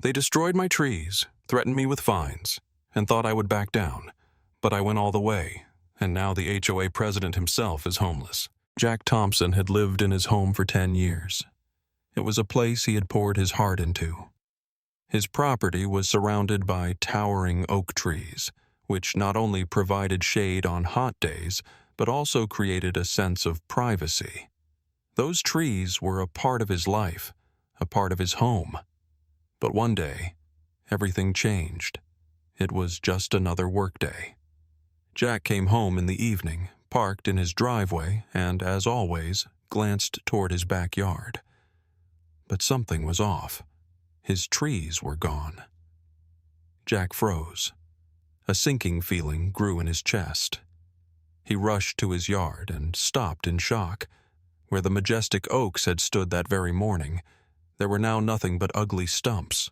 They destroyed my trees, threatened me with fines, and thought I would back down. But I went all the way, and now the HOA president himself is homeless. Jack Thompson had lived in his home for 10 years. It was a place he had poured his heart into. His property was surrounded by towering oak trees, which not only provided shade on hot days, but also created a sense of privacy. Those trees were a part of his life, a part of his home. But one day, everything changed. It was just another workday. Jack came home in the evening, parked in his driveway, and, as always, glanced toward his backyard. But something was off. His trees were gone. Jack froze. A sinking feeling grew in his chest. He rushed to his yard and stopped in shock. Where the majestic oaks had stood that very morning, there were now nothing but ugly stumps.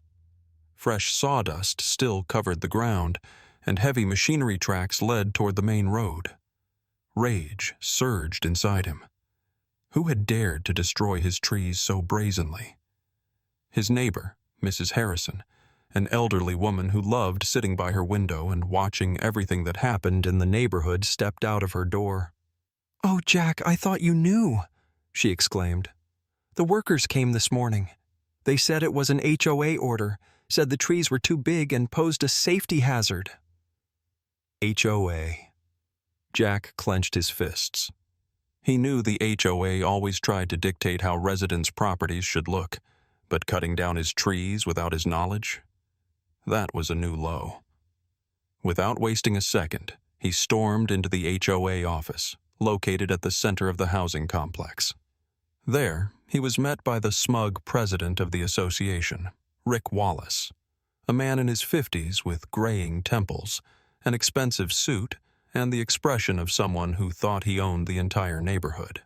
Fresh sawdust still covered the ground, and heavy machinery tracks led toward the main road. Rage surged inside him. Who had dared to destroy his trees so brazenly? His neighbor, Mrs. Harrison, an elderly woman who loved sitting by her window and watching everything that happened in the neighborhood, stepped out of her door. "Oh, Jack, I thought you knew," she exclaimed. "The workers came this morning. They said it was an HOA order, said the trees were too big and posed a safety hazard." HOA. Jack clenched his fists. He knew the HOA always tried to dictate how residents' properties should look, but cutting down his trees without his knowledge? That was a new low. Without wasting a second, he stormed into the HOA office, located at the center of the housing complex. There, he was met by the smug president of the association, Rick Wallace, a man in his 50s with graying temples, an expensive suit, and the expression of someone who thought he owned the entire neighborhood.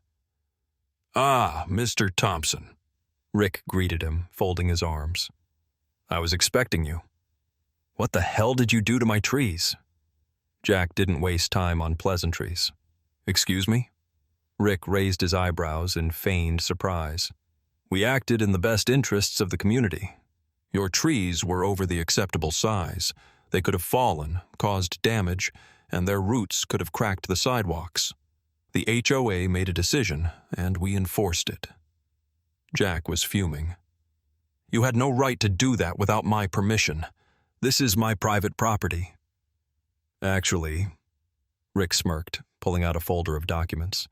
"Ah, Mr. Thompson," Rick greeted him, folding his arms. "I was expecting you. What the hell did you do to my trees?" Jack didn't waste time on pleasantries. "Excuse me?" Rick raised his eyebrows in feigned surprise. "We acted in the best interests of the community. Your trees were over the acceptable size. They could have fallen, caused damage, and their roots could have cracked the sidewalks. The HOA made a decision, and we enforced it." Jack was fuming. "You had no right to do that without my permission. This is my private property." "Actually," Rick smirked, pulling out a folder of documents,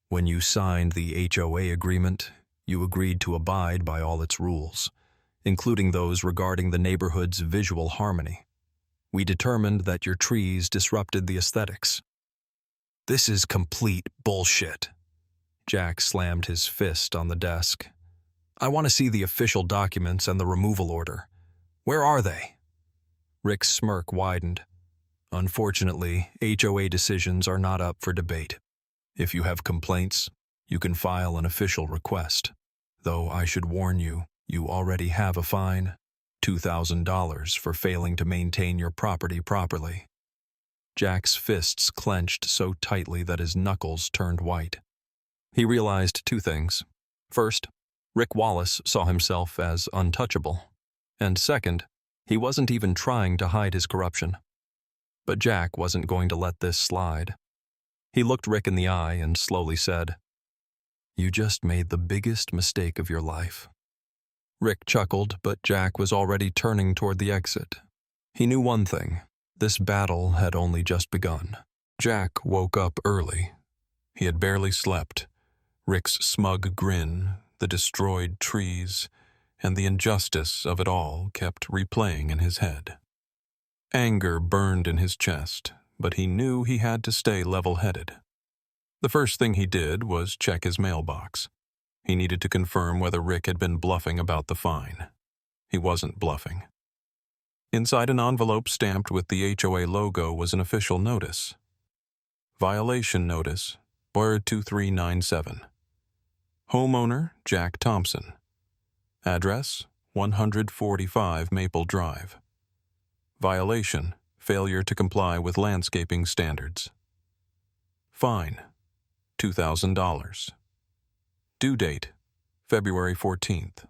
"when you signed the HOA agreement, you agreed to abide by all its rules, including those regarding the neighborhood's visual harmony. We determined that your trees disrupted the aesthetics." "This is complete bullshit." Jack slammed his fist on the desk. "I want to see the official documents and the removal order. Where are they?" Rick's smirk widened. "Unfortunately, HOA decisions are not up for debate. If you have complaints, you can file an official request. Though I should warn you, you already have a fine, $2,000 for failing to maintain your property properly." Jack's fists clenched so tightly that his knuckles turned white. He realized two things. First, Rick Wallace saw himself as untouchable. And second, he wasn't even trying to hide his corruption. But Jack wasn't going to let this slide. He looked Rick in the eye and slowly said, "You just made the biggest mistake of your life." Rick chuckled, but Jack was already turning toward the exit. He knew one thing. This battle had only just begun. Jack woke up early. He had barely slept. Rick's smug grin, the destroyed trees, and the injustice of it all kept replaying in his head. Anger burned in his chest, but he knew he had to stay level-headed. The first thing he did was check his mailbox. He needed to confirm whether Rick had been bluffing about the fine. He wasn't bluffing. Inside an envelope stamped with the HOA logo was an official notice. Violation notice, word 2397. Homeowner, Jack Thompson. Address, 145 Maple Drive. Violation, failure to comply with landscaping standards. Fine, $2,000. Due date, February 14th.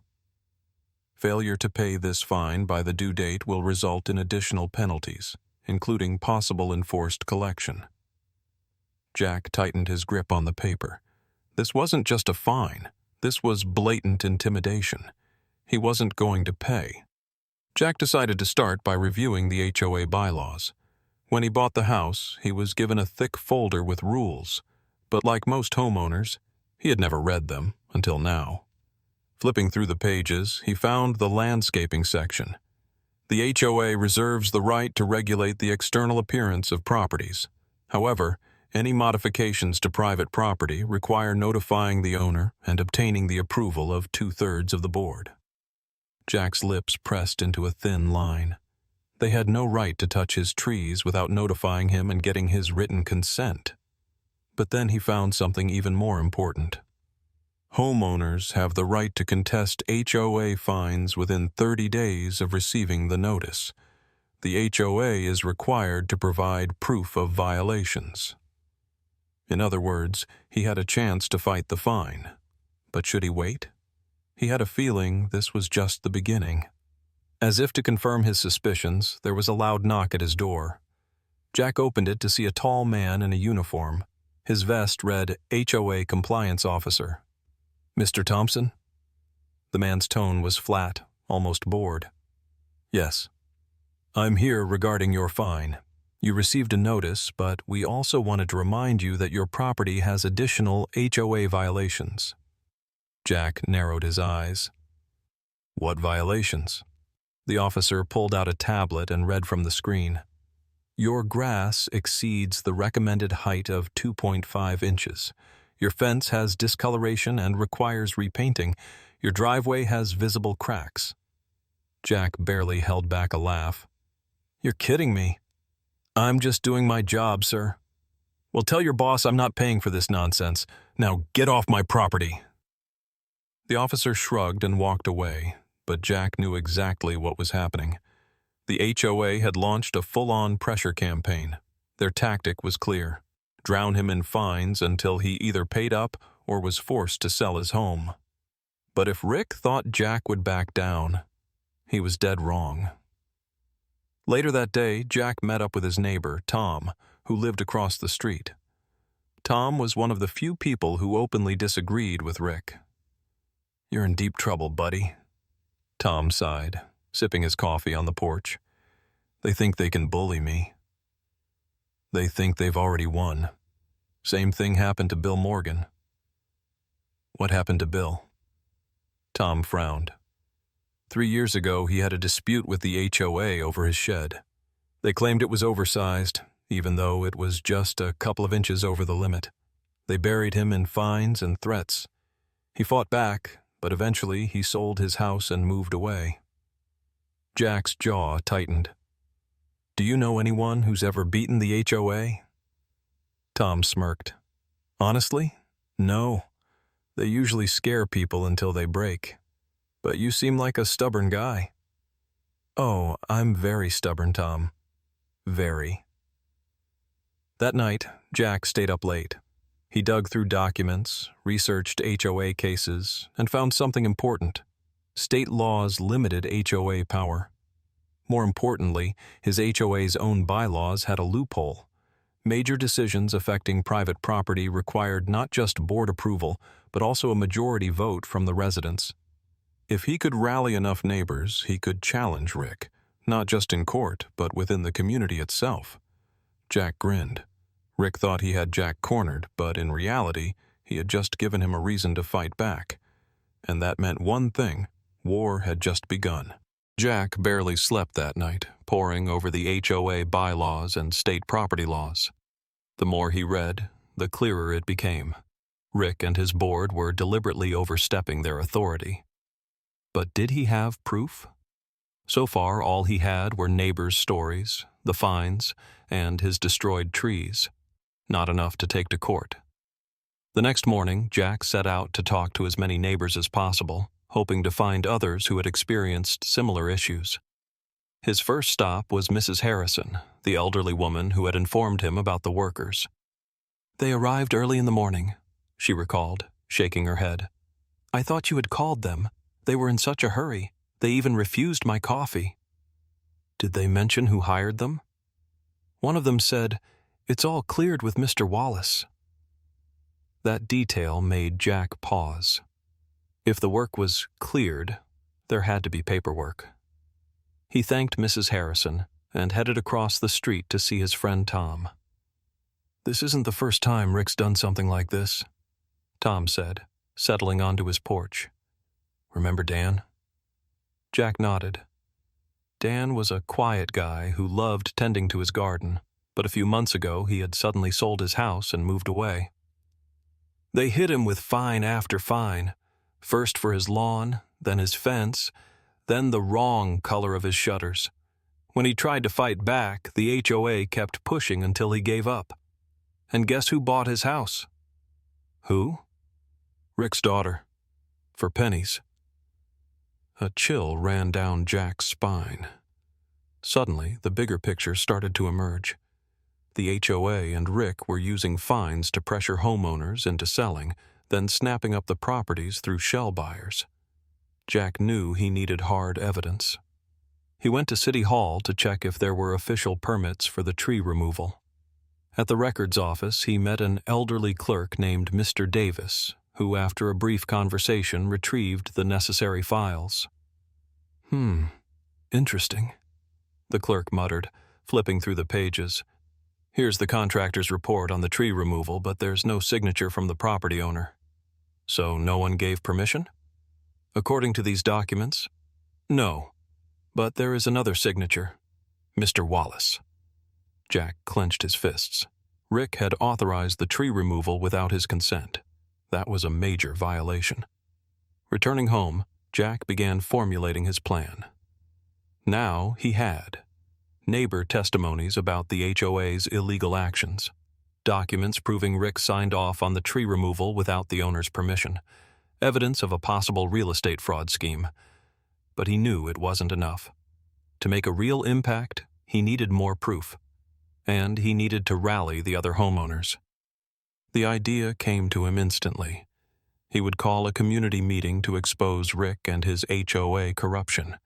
failure to pay this fine by the due date will result in additional penalties, including possible enforced collection. Jack tightened his grip on the paper. This wasn't just a fine. This was blatant intimidation. He wasn't going to pay. Jack decided to start by reviewing the HOA bylaws. When he bought the house, he was given a thick folder with rules, but like most homeowners, he had never read them until now. Flipping through the pages, he found the landscaping section. The HOA reserves the right to regulate the external appearance of properties. However, any modifications to private property require notifying the owner and obtaining the approval of 2/3 of the board. Jack's lips pressed into a thin line. They had no right to touch his trees without notifying him and getting his written consent. But then he found something even more important. Homeowners have the right to contest HOA fines within 30 days of receiving the notice. The HOA is required to provide proof of violations. In other words, he had a chance to fight the fine. But should he wait? He had a feeling this was just the beginning. As if to confirm his suspicions, there was a loud knock at his door. Jack opened it to see a tall man in a uniform. His vest read HOA Compliance Officer. "Mr. Thompson?" The man's tone was flat, almost bored. "Yes. I'm here regarding your fine. You received a notice, but we also wanted to remind you that your property has additional HOA violations." Jack narrowed his eyes. "What violations?" The officer pulled out a tablet and read from the screen. "Your grass exceeds the recommended height of 2.5 inches. Your fence has discoloration and requires repainting. Your driveway has visible cracks." Jack barely held back a laugh. "You're kidding me." "I'm just doing my job, sir." "Well, tell your boss I'm not paying for this nonsense. Now get off my property." The officer shrugged and walked away, but Jack knew exactly what was happening. The HOA had launched a full-on pressure campaign. Their tactic was clear: drown him in fines until he either paid up or was forced to sell his home. But if Rick thought Jack would back down, he was dead wrong. Later that day, Jack met up with his neighbor, Tom, who lived across the street. Tom was one of the few people who openly disagreed with Rick. "You're in deep trouble, buddy," Tom sighed, sipping his coffee on the porch. "They think they can bully me. They think they've already won. Same thing happened to Bill Morgan." "What happened to Bill?" Tom frowned. 3 years ago, he had a dispute with the HOA over his shed. They claimed it was oversized, even though it was just a couple of inches over the limit. They buried him in fines and threats. He fought back, but eventually he sold his house and moved away. Jack's jaw tightened. "Do you know anyone who's ever beaten the HOA?" Tom smirked. "Honestly, no. They usually scare people until they break. But you seem like a stubborn guy." "Oh, I'm very stubborn, Tom. Very." That night, Jack stayed up late. He dug through documents, researched HOA cases, and found something important. State laws limited HOA power. More importantly, his HOA's own bylaws had a loophole. Major decisions affecting private property required not just board approval, but also a majority vote from the residents. If he could rally enough neighbors, he could challenge Rick, not just in court, but within the community itself. Jack grinned. Rick thought he had Jack cornered, but in reality, he had just given him a reason to fight back. And that meant one thing: war had just begun. Jack barely slept that night, poring over the HOA bylaws and state property laws. The more he read, the clearer it became. Rick and his board were deliberately overstepping their authority. But did he have proof? So far, all he had were neighbors' stories, the fines, and his destroyed trees. Not enough to take to court. The next morning, Jack set out to talk to as many neighbors as possible, hoping to find others who had experienced similar issues. His first stop was Mrs. Harrison, the elderly woman who had informed him about the workers. "They arrived early in the morning," she recalled, shaking her head. "I thought you had called them. They were in such a hurry. They even refused my coffee. Did they mention who hired them? One of them said, "It's all cleared with Mr. Wallace." That detail made Jack pause. If the work was cleared, there had to be paperwork. He thanked Mrs. Harrison and headed across the street to see his friend Tom. "This isn't the first time Rick's done something like this," Tom said, settling onto his porch. "Remember Dan?" Jack nodded. Dan was a quiet guy who loved tending to his garden, but a few months ago he had suddenly sold his house and moved away. They hit him with fine after fine, first for his lawn, then his fence, then the wrong color of his shutters. When he tried to fight back, the HOA kept pushing until he gave up. And guess who bought his house? Who? Rick's daughter. For pennies. A chill ran down Jack's spine. Suddenly, the bigger picture started to emerge. The HOA and Rick were using fines to pressure homeowners into selling, then snapping up the properties through shell buyers. Jack knew he needed hard evidence. He went to City Hall to check if there were official permits for the tree removal. At the records office, he met an elderly clerk named Mr. Davis, who, after a brief conversation, retrieved the necessary files. Interesting," the clerk muttered, flipping through the pages. "Here's the contractor's report on the tree removal, but there's no signature from the property owner." "So no one gave permission?" "According to these documents, no. But there is another signature. Mr. Wallace." Jack clenched his fists. Rick had authorized the tree removal without his consent. That was a major violation. Returning home, Jack began formulating his plan. Now he had neighbor testimonies about the HOA's illegal actions, documents proving Rick signed off on the tree removal without the owner's permission, evidence of a possible real estate fraud scheme. But he knew it wasn't enough. To make a real impact, he needed more proof. And he needed to rally the other homeowners. The idea came to him instantly. He would call a community meeting to expose Rick and his HOA corruption.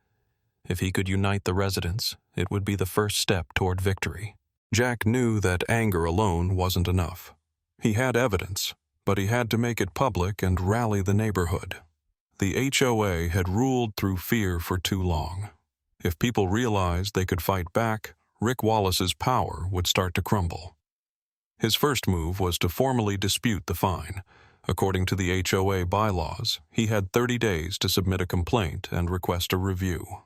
If he could unite the residents, it would be the first step toward victory. Jack knew that anger alone wasn't enough. He had evidence, but he had to make it public and rally the neighborhood. The HOA had ruled through fear for too long. If people realized they could fight back, Rick Wallace's power would start to crumble. His first move was to formally dispute the fine. According to the HOA bylaws, he had 30 days to submit a complaint and request a review.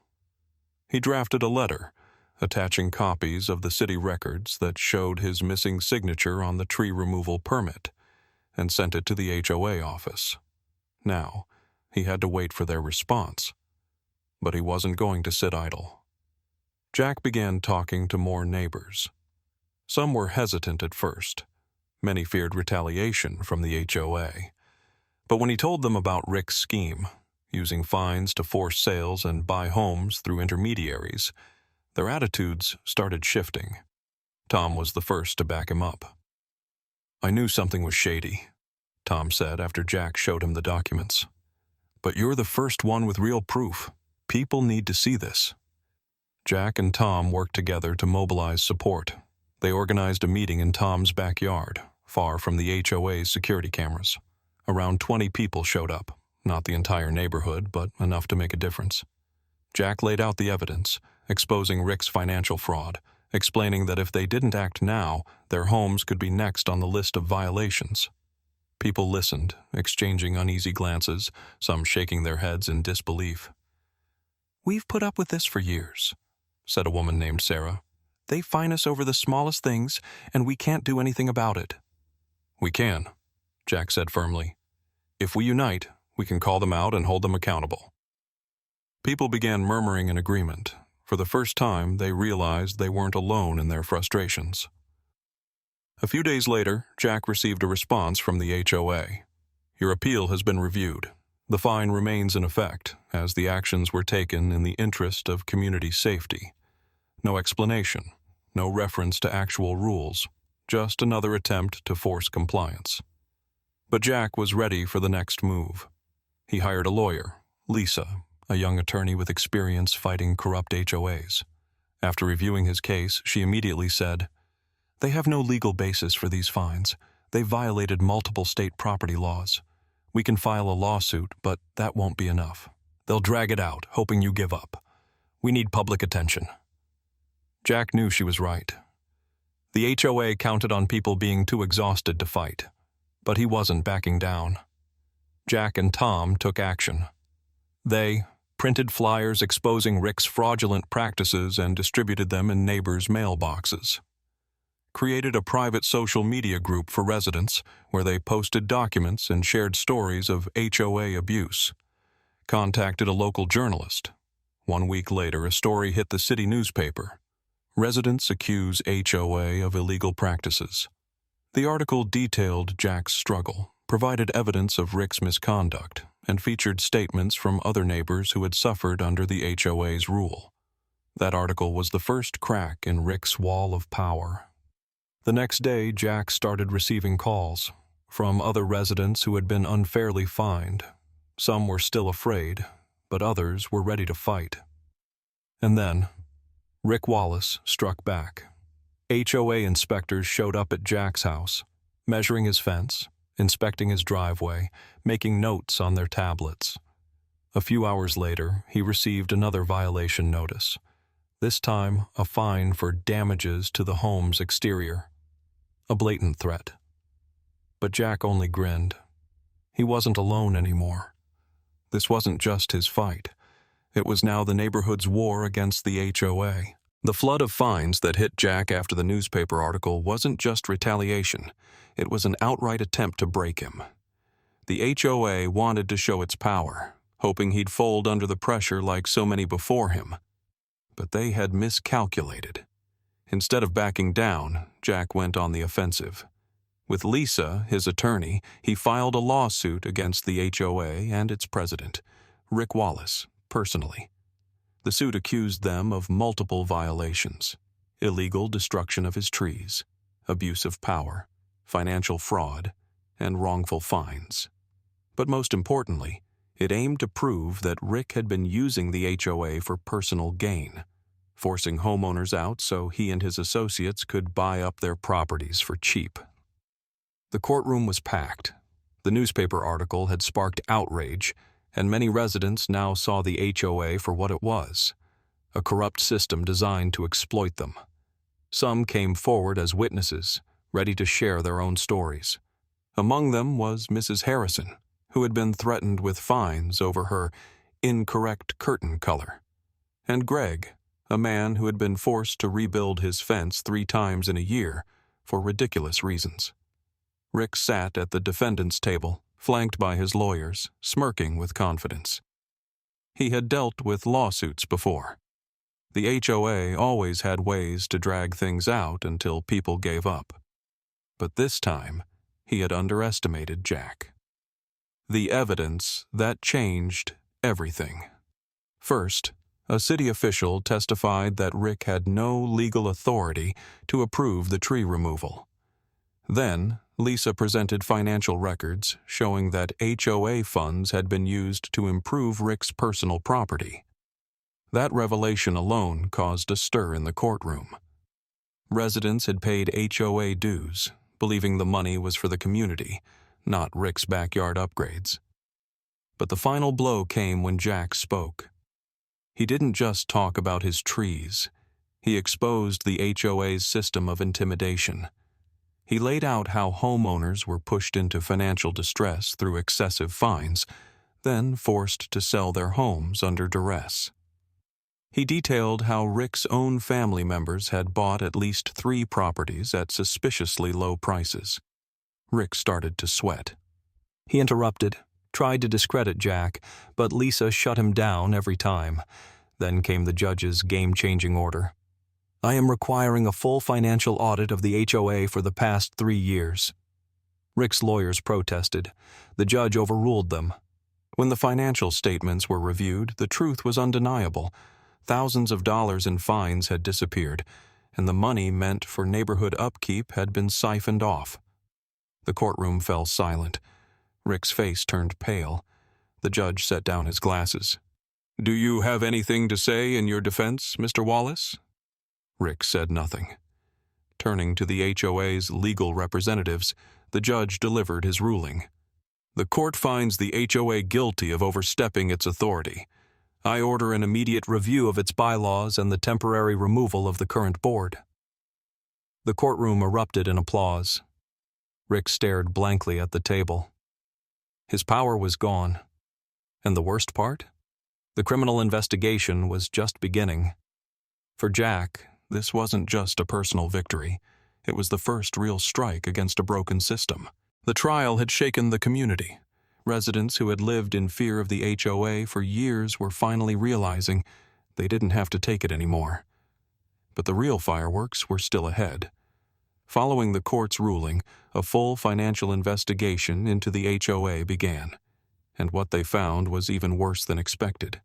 He drafted a letter, attaching copies of the city records that showed his missing signature on the tree removal permit, and sent it to the HOA office. Now, he had to wait for their response. But he wasn't going to sit idle. Jack began talking to more neighbors. Some were hesitant at first. Many feared retaliation from the HOA. But when he told them about Rick's scheme, using fines to force sales and buy homes through intermediaries, their attitudes started shifting. Tom was the first to back him up. "I knew something was shady," Tom said after Jack showed him the documents. "But you're the first one with real proof. People need to see this." Jack and Tom worked together to mobilize support. They organized a meeting in Tom's backyard, far from the HOA's security cameras. Around 20 people showed up, not the entire neighborhood, but enough to make a difference. Jack laid out the evidence, exposing Rick's financial fraud, explaining that if they didn't act now, their homes could be next on the list of violations. People listened, exchanging uneasy glances, some shaking their heads in disbelief. "We've put up with this for years," said a woman named Sarah. "They fine us over the smallest things, and we can't do anything about it." "We can," Jack said firmly. "If we unite, we can call them out and hold them accountable." People began murmuring in agreement. For the first time, they realized they weren't alone in their frustrations. A few days later, Jack received a response from the HOA. "Your appeal has been reviewed. The fine remains in effect, as the actions were taken in the interest of community safety. No explanation, no reference to actual rules, just another attempt to force compliance." But Jack was ready for the next move. He hired a lawyer, Lisa, a young attorney with experience fighting corrupt HOAs. After reviewing his case, she immediately said, "They have no legal basis for these fines. They violated multiple state property laws. We can file a lawsuit, but that won't be enough. They'll drag it out, hoping you give up. We need public attention." Jack knew she was right. The HOA counted on people being too exhausted to fight, but he wasn't backing down. Jack and Tom took action. They printed flyers exposing Rick's fraudulent practices and distributed them in neighbors' mailboxes. Created a private social media group for residents where they posted documents and shared stories of HOA abuse. Contacted a local journalist. 1 week later, a story hit the city newspaper. Residents accuse HOA of illegal practices. The article detailed Jack's struggle, provided evidence of Rick's misconduct, and featured statements from other neighbors who had suffered under the HOA's rule. That article was the first crack in Rick's wall of power. The next day, Jack started receiving calls from other residents who had been unfairly fined. Some were still afraid, but others were ready to fight. And then, Rick Wallace struck back. HOA inspectors showed up at Jack's house, measuring his fence, inspecting his driveway, making notes on their tablets. A few hours later, he received another violation notice, this time a fine for damages to the home's exterior. A blatant threat. But Jack only grinned. He wasn't alone anymore. This wasn't just his fight. It was now the neighborhood's war against the HOA. The flood of fines that hit Jack after the newspaper article wasn't just retaliation. It was an outright attempt to break him. The HOA wanted to show its power, hoping he'd fold under the pressure like so many before him. But they had miscalculated. Instead of backing down, Jack went on the offensive. With Lisa, his attorney, he filed a lawsuit against the HOA and its president, Rick Wallace, personally. The suit accused them of multiple violations: illegal destruction of his trees, abuse of power, financial fraud, and wrongful fines. But most importantly, it aimed to prove that Rick had been using the HOA for personal gain, forcing homeowners out so he and his associates could buy up their properties for cheap. The courtroom was packed. The newspaper article had sparked outrage, and many residents now saw the HOA for what it was: a corrupt system designed to exploit them. Some came forward as witnesses, ready to share their own stories. Among them was Mrs. Harrison, who had been threatened with fines over her incorrect curtain color, and Greg, a man who had been forced to rebuild his fence 3 times in a year for ridiculous reasons. Rick sat at the defendant's table, flanked by his lawyers, smirking with confidence. He had dealt with lawsuits before. The HOA always had ways to drag things out until people gave up. But this time, he had underestimated Jack. The evidence that changed everything. First, a city official testified that Rick had no legal authority to approve the tree removal. Then, Lisa presented financial records showing that HOA funds had been used to improve Rick's personal property. That revelation alone caused a stir in the courtroom. Residents had paid HOA dues, believing the money was for the community, not Rick's backyard upgrades. But the final blow came when Jack spoke. He didn't just talk about his trees. He exposed the HOA's system of intimidation. He laid out how homeowners were pushed into financial distress through excessive fines, then forced to sell their homes under duress. He detailed how Rick's own family members had bought at least 3 properties at suspiciously low prices. Rick started to sweat. He interrupted, tried to discredit Jack, but Lisa shut him down every time. Then came the judge's game-changing order. "I am requiring a full financial audit of the HOA for the past 3 years." Rick's lawyers protested. The judge overruled them. When the financial statements were reviewed, the truth was undeniable. Thousands of dollars in fines had disappeared, and the money meant for neighborhood upkeep had been siphoned off. The courtroom fell silent. Rick's face turned pale. The judge set down his glasses. "Do you have anything to say in your defense, Mr. Wallace?" Rick said nothing. Turning to the HOA's legal representatives, the judge delivered his ruling. "The court finds the HOA guilty of overstepping its authority. I order an immediate review of its bylaws and the temporary removal of the current board." The courtroom erupted in applause. Rick stared blankly at the table. His power was gone. And the worst part? The criminal investigation was just beginning. For Jack, this wasn't just a personal victory. It was the first real strike against a broken system. The trial had shaken the community. Residents who had lived in fear of the HOA for years were finally realizing they didn't have to take it anymore. But the real fireworks were still ahead. Following the court's ruling, a full financial investigation into the HOA began, and what they found was even worse than expected.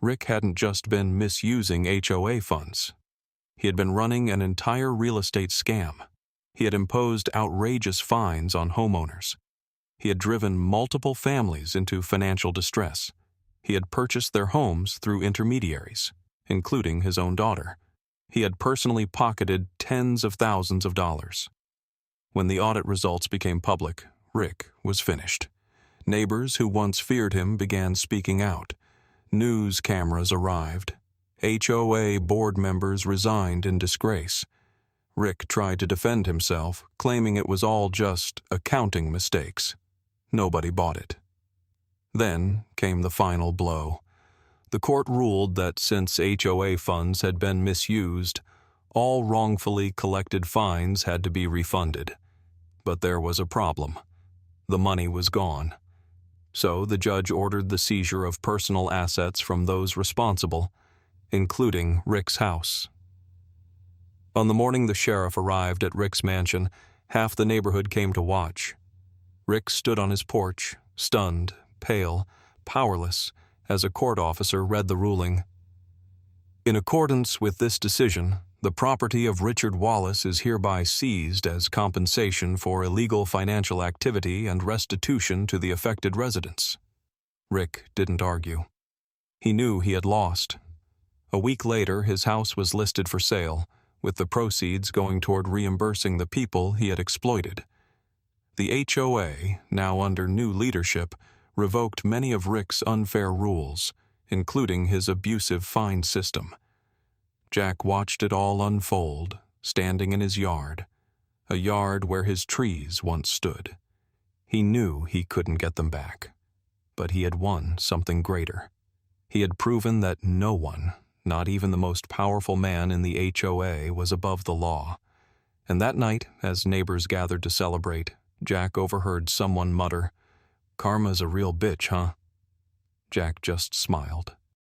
Rick hadn't just been misusing HOA funds. He had been running an entire real estate scam. He had imposed outrageous fines on homeowners. He had driven multiple families into financial distress. He had purchased their homes through intermediaries, including his own daughter. He had personally pocketed tens of thousands of dollars. When the audit results became public, Rick was finished. Neighbors who once feared him began speaking out. News cameras arrived. HOA board members resigned in disgrace. Rick tried to defend himself, claiming it was all just accounting mistakes. Nobody bought it. Then came the final blow. The court ruled that since HOA funds had been misused, all wrongfully collected fines had to be refunded. But there was a problem. The money was gone. So the judge ordered the seizure of personal assets from those responsible, including Rick's house. On the morning the sheriff arrived at Rick's mansion, half the neighborhood came to watch. Rick stood on his porch, stunned, pale, powerless, as a court officer read the ruling. "In accordance with this decision, the property of Richard Wallace is hereby seized as compensation for illegal financial activity and restitution to the affected residents." Rick didn't argue. He knew he had lost. A week later, his house was listed for sale, with the proceeds going toward reimbursing the people he had exploited. The HOA, now under new leadership, revoked many of Rick's unfair rules, including his abusive fine system. Jack watched it all unfold, standing in his yard, a yard where his trees once stood. He knew he couldn't get them back, but he had won something greater. He had proven that no one, not even the most powerful man in the HOA, was above the law. And that night, as neighbors gathered to celebrate, Jack overheard someone mutter, "Karma's a real bitch, huh?" Jack just smiled.